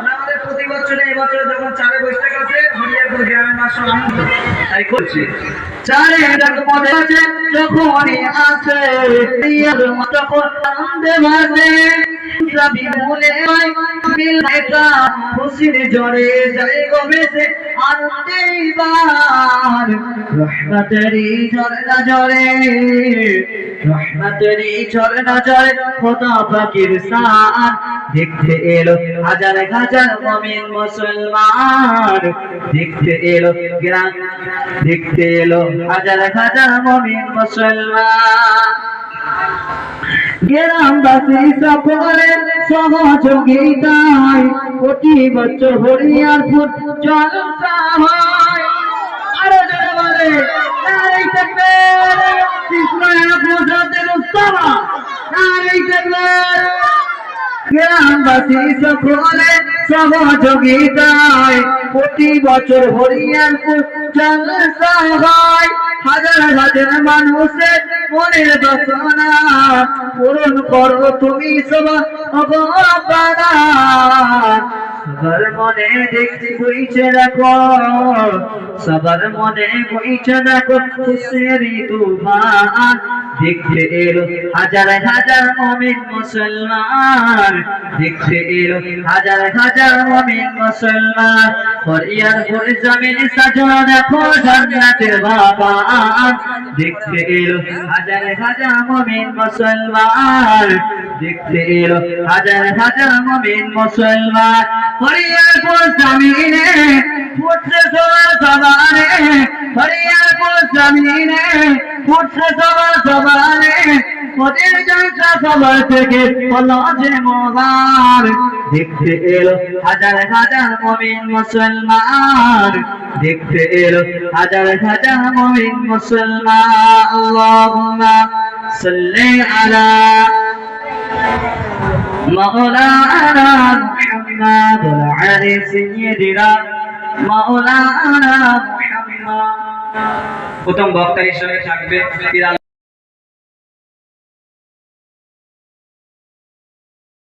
আমাদের প্রতি বছরে এবছরে যখন চারে বৈশাখ আছে হরিয়ারপুর গ্রামের মাসে আনন্দ তাই করছে চারে পদে আছে যখনই আসে তখন আনন্দে ভাসে রবি মনে হয় মিলটা খুশির জ্বরে যায় গবেষে আনন্দে বার রহমতেরই ঝরনা ঝরে রহমতেরই ঝরনা ঝরে খোদা পাকের শান দেখতে এলো হাজার হাজার মুমিন মুসলমান দেখতে এলো গ্রাম দেখতে এলো হাজার হাজার মুমিন মুসলমান গ্রামবাসী সকলে সহযোগিতায় প্রতি বছর হরিয়ারপুর জলসা হয় আরো জোরে বলে নারী তাকবীর ইসলাম মুজাদ্দিদ মুস্তাফা নারী তাকবীর গ্রামবাসী সকলে সহযোগিতায় প্রতি বছর হরিয়ারপুর জলসা হয় হাজার হাজার মানুষের মনের বাসনা পূরণ করো তুমি সবার মনে দেখতে বইছে দেখো সবার মনে বইছে দেখো খুশির তুফান দেখতে এলো হাজার হাজার মুমিন মুসলমান দেখতে এলো হাজার হাজার মুমিন মুসলমান হরিয়ারপুর জমিন সাজানো দেখো জান্নাতের বাগান দেখতে এলো হাজার হাজার মুমিন মুসলমান দেখতে এলো হাজার হাজার মুমিন মুসলমান হরিয়ারপুর জমিনে ফুটছে সবারে হরিয়ারপুর জমিনে ফুটছে সবারে ওদের জলসা সবার থেকে হলো যে মোবার দেখতে এলো হাজার হাজার মুমিন মুসলমান দেখতে এলো হাজার হাজার মুমিন মুসলমান আল্লাহুম্মা সাল্লি আলা মাওলানা মুহাম্মদ ওয়া আলি সাইয়্যিদিনা মাওলানা মুহাম্মদ প্রথম বক্তা হিসেবে থাকবে